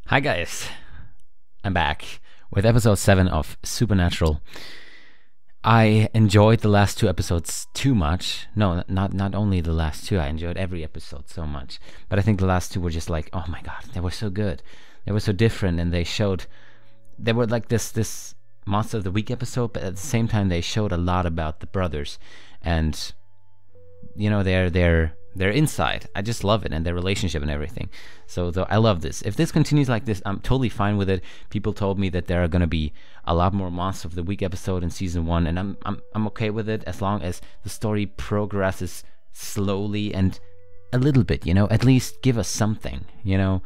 Hi guys, I'm back with episode 7 of Supernatural. I enjoyed the last 2 episodes too much. No, not only the last 2, I enjoyed every episode so much. But I think the last 2 were just like, oh my god, they were so good. They were so different, and they were like this Monster of the Week episode, but at the same time they showed a lot about the brothers and, you know, their inside. I just love it, and their relationship and everything. So I love this. If this continues like this, I'm totally fine with it. People told me that there are gonna be a lot more Monster of the Week episode in season 1, and I'm okay with it as long as the story progresses slowly and a little bit. You know, at least give us something. You know,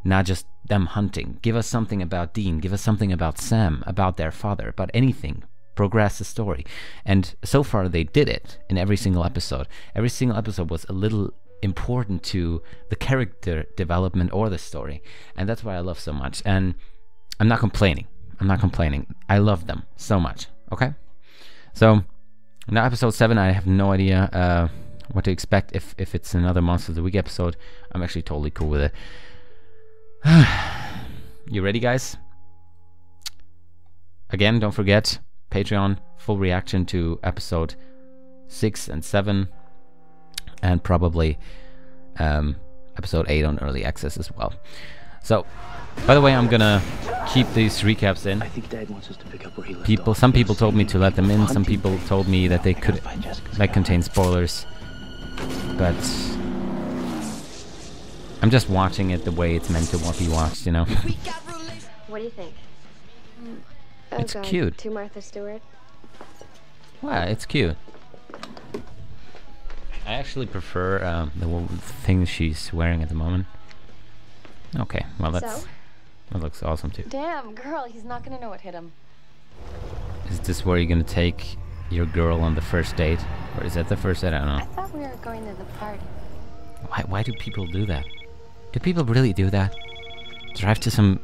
not just them hunting. Give us something about Dean. Give us something about Sam, about their father, about anything. Progress the story. And so far they did it in every single episode. Every single episode was a little important to the character development or the story. And that's why I love so much. And I'm not complaining. I love them so much. Okay? So now episode 7, I have no idea what to expect if it's another Monster of the Week episode. I'm actually totally cool with it. You ready, guys? Again, don't forget Patreon, full reaction to episode 6 and 7, and probably episode 8 on early access as well. So, by the way, I'm gonna keep these recaps in. I think Dad wants us to pick up where he left off. Some people told me to let them in. Some people told me that they could contain spoilers, but I'm just watching it the way it's meant to be watched, you know. What do you think? Oh It's God, cute. To Martha Stewart. Wow, it's cute. I actually prefer the thing she's wearing at the moment. Okay, well that looks awesome too. Damn, girl, he's not gonna know what hit him. Is this where you're gonna take your girl on the first date? Or is that the first date? I don't I know. thought we were going to the party. Why do people do that? Do people really do that? Drive to some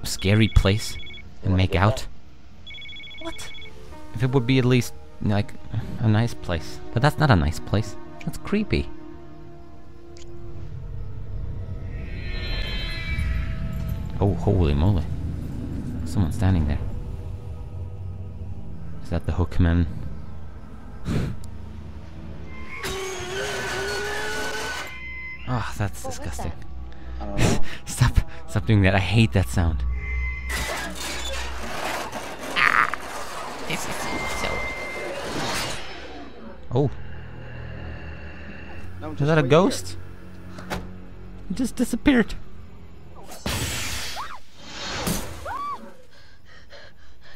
scary place and make out? What? If it would be at least, like, a nice place. But that's not a nice place. That's creepy. Oh, holy moly. Someone's standing there. Is that the Hookman? Oh, that's What was disgusting. that? I don't know. Stop doing that. I hate that sound. This is so... Oh. No, Is just that a wait ghost? It just disappeared.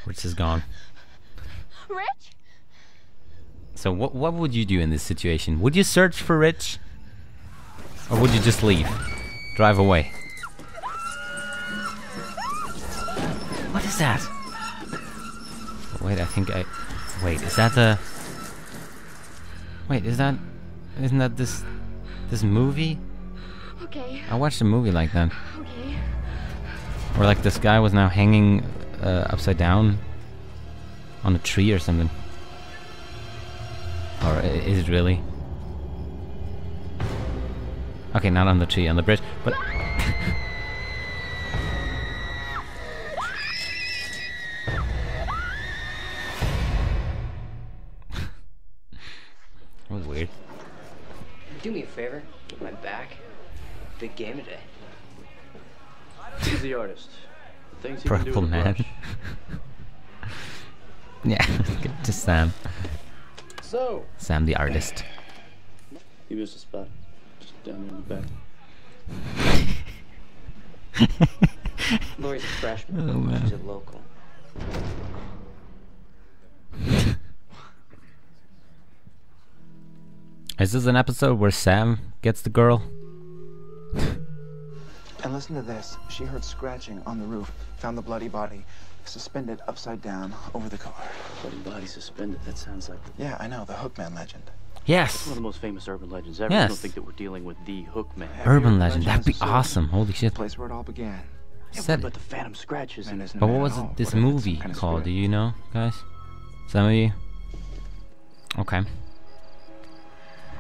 Rich is gone. Rich? So what would you do in this situation? Would you search for Rich? Or would you just leave? Drive away? What is that? Wait, I think I... Wait, is that the... Wait, isn't that this movie? Okay. I watched a movie like that. Okay. Where like this guy was now hanging upside down on a tree or something. Or is it really? Okay, not on the tree, on the bridge, but... That was weird. Do me a favor, get my back. Big game today. He's the artist. The things he can do Purple with a man. brush. Yeah, get to Sam. So, Sam the artist. he was a spot just down there in the back. Lori's a freshman. Oh, man. She's a local. Is this an episode where Sam gets the girl? And listen to this. She heard scratching on the roof, found the bloody body, suspended upside down over the car. Bloody body suspended. That sounds like Yeah, I know, the Hookman legend. Yes! one of the most famous urban legends ever. Yes. I don't think that we're dealing with the Hookman. Urban legend, that'd be Legends of awesome. Holy The shit. place where it all began. Yeah, what Said about it. the Phantom Scratches Man and isn't a But man what was at all. it, this What if it's movie some kind of called? Do spirit? you know, guys? Some of you? Okay.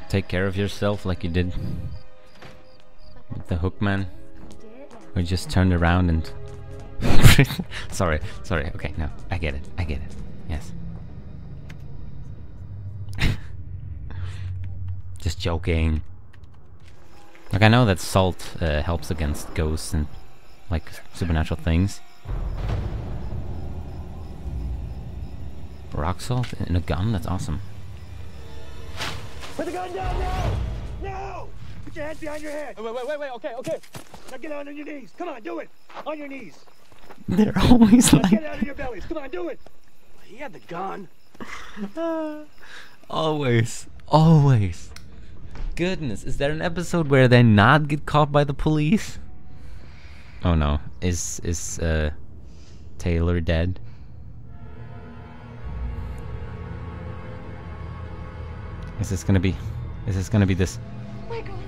Take care of yourself like you did with the Hookman. We just turned around and... sorry, okay, no, I get it, yes. Just joking. Like, I know that salt helps against ghosts and, like, supernatural things. Rock salt in a gun? That's awesome. Put the gun down now! No! Put your hands behind your head! Wait, okay. Now get on your knees. Come on, do it! On your knees! They're always now like... get out of your bellies. Come on, do it! He had the gun. Always. Goodness, is there an episode where they not get caught by the police? Oh no, is Taylor dead? Is this gonna be this? Oh my God.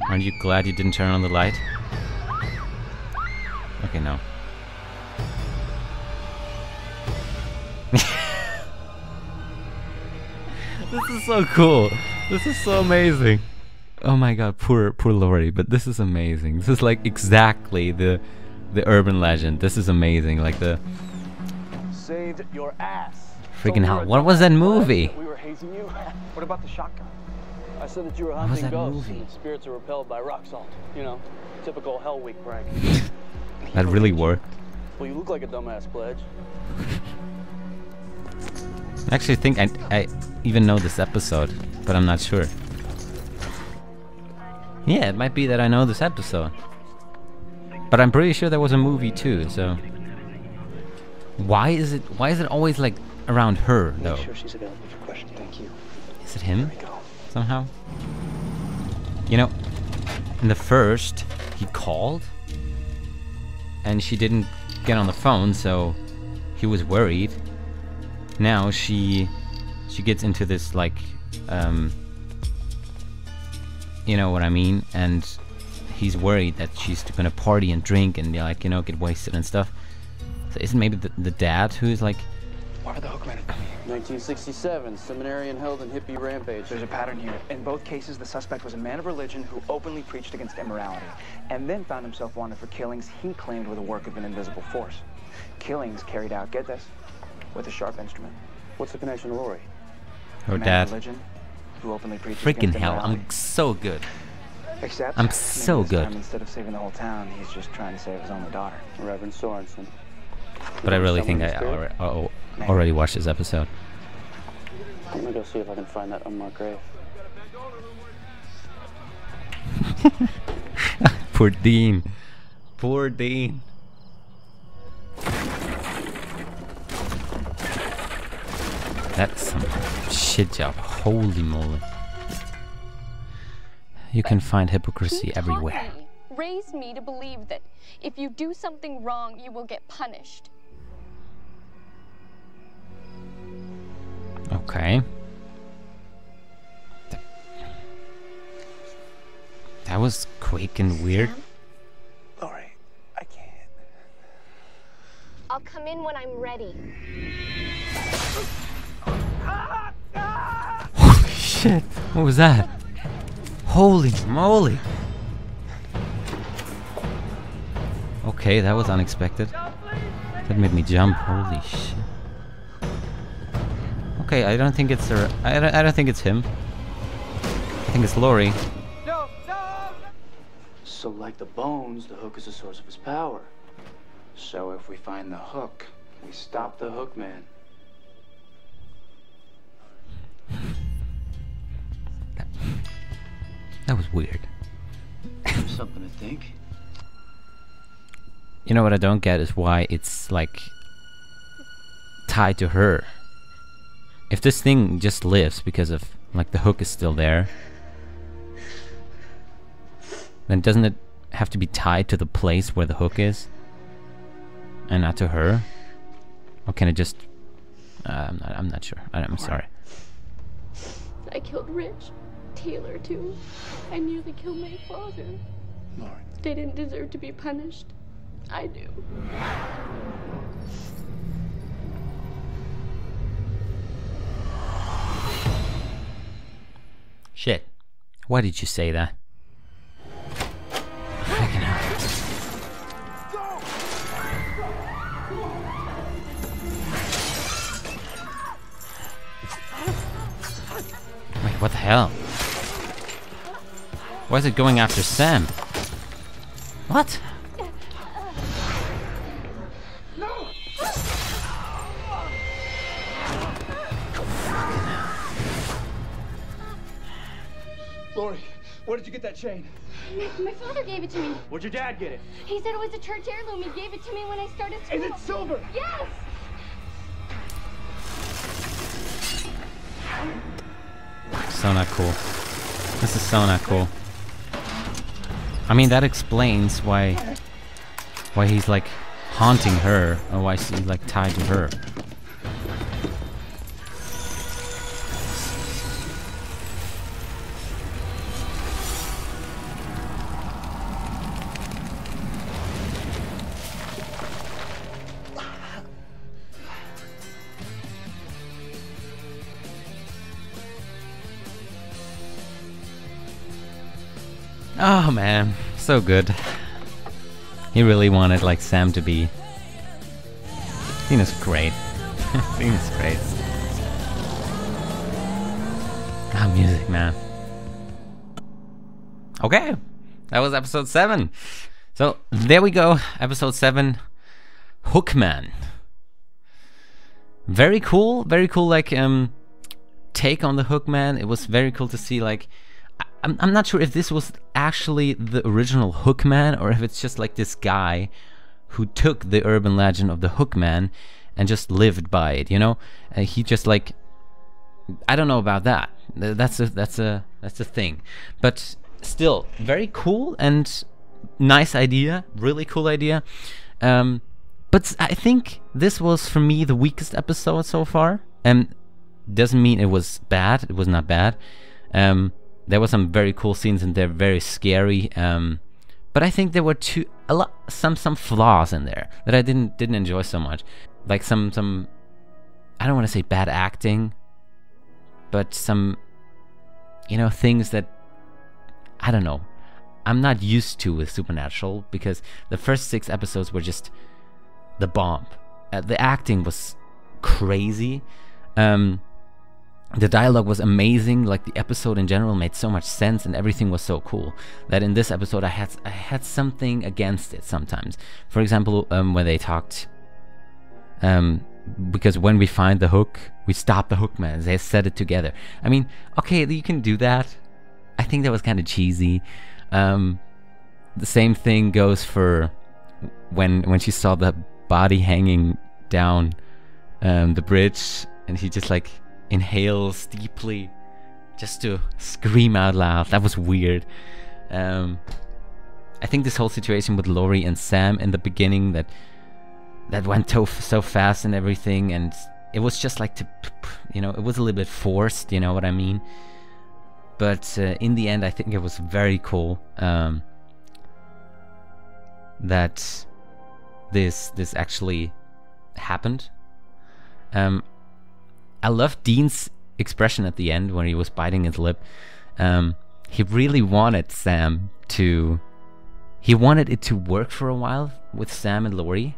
Aren't you glad you didn't turn on the light? Okay, no. This is so cool. This is so amazing. Oh my God, poor Lori, but this is amazing. This is like exactly the urban legend. This is amazing. Like the Saved your ass. freaking hell. What was that movie? We were hazing you. What about the shotgun? I said that you were was hunting that ghosts movie? and spirits are repelled by rock salt. You know, typical Hell Week prank. That really worked. Well, you look like a dumbass pledge. I actually think I even know this episode, but I'm not sure. Yeah, it might be that I know this episode. But I'm pretty sure there was a movie too, so... Why is it always like around her though? Make sure she's available for questions. Thank you. Is it him? There we go. Somehow? You know, in the first, he called and she didn't get on the phone, so he was worried. Now she gets into this like you know what I mean, and he's worried that she's gonna party and drink and like, you know, get wasted and stuff. So isn't maybe the dad who's like... Why were the hookmen at me? 1967, seminarian held in hippie rampage. There's a pattern here. In both cases, the suspect was a man of religion who openly preached against immorality, and then found himself wanted for killings he claimed were the work of an invisible force. Killings carried out, get this, with a sharp instrument. What's the connection to Lori? Her A man dad. of religion who openly preaches Freaking against hell, immorality. I'm so good. Except, I'm maybe so this good. time, instead of saving the whole town, he's just trying to save his only daughter. Reverend Sorensen. But I really think I already watched this episode. I'm gonna go see if I can find that unmarked grave. Poor Dean. Poor Dean. That's some shit job. Holy moly. You can find hypocrisy He taught everywhere. me, raised me to believe that if you do something wrong, you will get punished. Okay. That was quick and weird. Lori, I can't. I'll come in when I'm ready. Holy shit. What was that? Holy moly. Okay, that was unexpected. That made me jump. Holy shit. Okay, I don't think it's her. I don't think it's him. I think it's Lori. So like the bones, the hook is the source of his power. So if we find the hook, We stop the hook man. That was weird. Something to think. You know what I don't get is why it's like tied to her. If this thing just lives because of like the hook is still there, then doesn't it have to be tied to the place where the hook is and not to her? Or can it just I'm not sure. I'm sorry. I killed Rich, Taylor too. I nearly killed my father. Lori, They didn't deserve to be punished. I do. Shit. Why did you say that? Freaking hell. hell? Why is it going after Sam? What? Lori, where did you get that chain? My father gave it to me. Where'd your dad get it? He said it was a church heirloom. He gave it to me when I started school. Is it silver? Yes! So not cool. This is so not cool. I mean, that explains why he's like haunting her, or why she's like tied to her. Oh man, so good. He really wanted like Sam to be. Scene is great. Scene is great. Ah, music, man. Okay, that was episode 7. So there we go, episode 7, Hookman. Very cool, like take on the Hookman. It was very cool to see like. I'm not sure if this was actually the original Hookman or if it's just like this guy who took the urban legend of the Hookman and just lived by it, you know? He just like, I don't know about that. That's a thing. But still, very cool and nice idea, really cool idea. But I think this was for me the weakest episode so far. Doesn't mean it was bad. It was not bad. There were some very cool scenes and they're very scary. But I think there were some flaws in there that I didn't enjoy so much. Like some I don't want to say bad acting, but some, you know, things that I don't know. I'm not used to with Supernatural, because the first 6 episodes were just the bomb. The acting was crazy. The dialogue was amazing. Like the episode in general made so much sense and everything was so cool that in this episode I had something against it sometimes. For example, when they talked, because when we find the hook, we stop the Hookman. They said it together. I mean, okay, you can do that. I think that was kind of cheesy. The same thing goes for when she saw the body hanging down the bridge, and he just like inhales deeply just to scream out loud. That was weird. I think this whole situation with Lori and Sam in the beginning that went so fast and everything, and it was just like you know, it was a little bit forced, you know what I mean? But in the end I think it was very cool that this actually happened. I loved Dean's expression at the end when he was biting his lip. He really wanted Sam to... He wanted it to work for a while with Sam and Lori.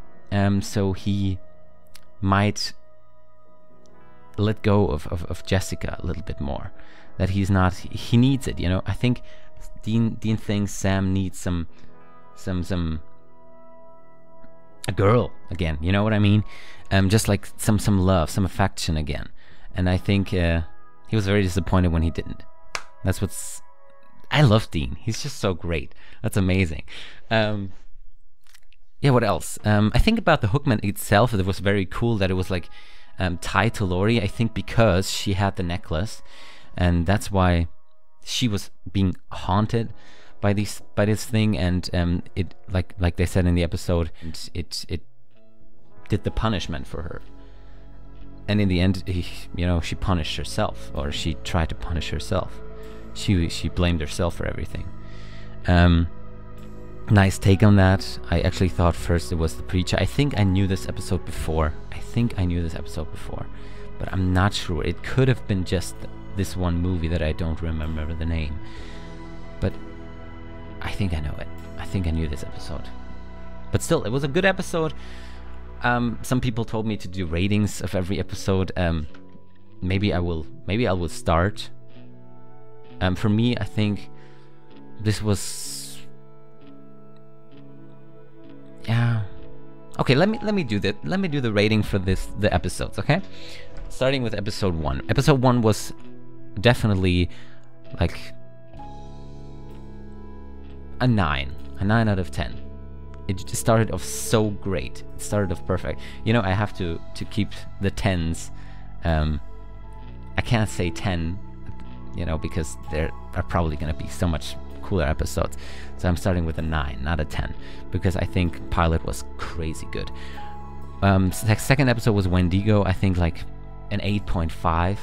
So he might let go of Jessica a little bit more. That he's not... He needs it, you know? I think Dean thinks Sam needs a girl again, you know what I mean? Just like some love, some affection again. And I think he was very disappointed when he didn't. That's what's... I love Dean. He's just so great. That's amazing. Yeah, what else? I think about the Hookman itself, it was very cool that it was like tied to Lori. I think because she had the necklace, and that's why she was being haunted by this thing, and it like they said in the episode, it did the punishment for her. And in the end, she punished herself, or she tried to punish herself. She blamed herself for everything. Nice take on that. I actually thought first it was the preacher. I think I knew this episode before. But I'm not sure. It could have been just this one movie that I don't remember the name. But I think I know it. I think I knew this episode. But still, it was a good episode. Some people told me to do ratings of every episode. Maybe I will start For me, I think this was, yeah. Okay, let me do that. Let me do the rating for the episodes. Okay, starting with episode 1. Episode 1 was definitely like a 9 out of 10. It just started off so great. It started off perfect. You know, I have to keep the 10s. I can't say 10, you know, because there are probably going to be so much cooler episodes. So I'm starting with a 9, not a 10, because I think pilot was crazy good. Second episode was Wendigo. I think like an 8.5.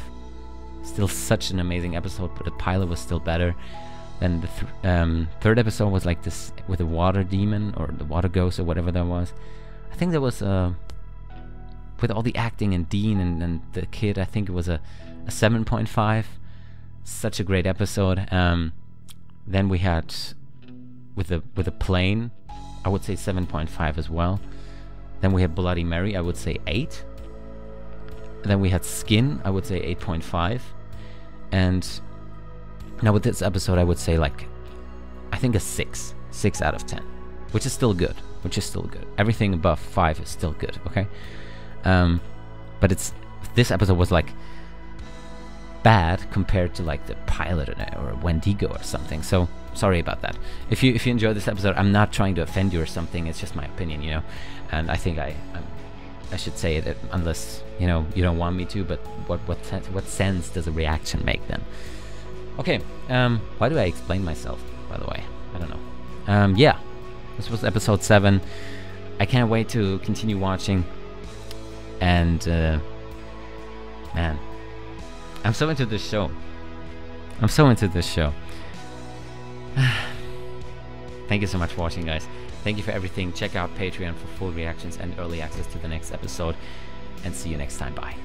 Still such an amazing episode, but the pilot was still better. Then the third episode was like this with the water demon or the water ghost or whatever that was. I think there was with all the acting and Dean and the kid, I think it was a 7.5. Such a great episode. Then we had with the plane, I would say 7.5 as well. Then we had Bloody Mary, I would say 8. Then we had Skin, I would say 8.5. And now with this episode, I would say like, I think a 6 out of 10, which is still good. Everything above 5 is still good. Okay, but this episode was like bad compared to like the pilot or Wendigo or something. So sorry about that. If you enjoy this episode, I'm not trying to offend you or something. It's just my opinion, you know. And I think I should say it, unless you know you don't want me to. But what sense does a reaction make then? Okay. Why do I explain myself? By the way, I don't know. Yeah, this was episode 7. I can't wait to continue watching. And man, I'm so into this show. Thank you so much for watching, guys. Thank you for everything. Check out Patreon for full reactions and early access to the next episode. And see you next time. Bye.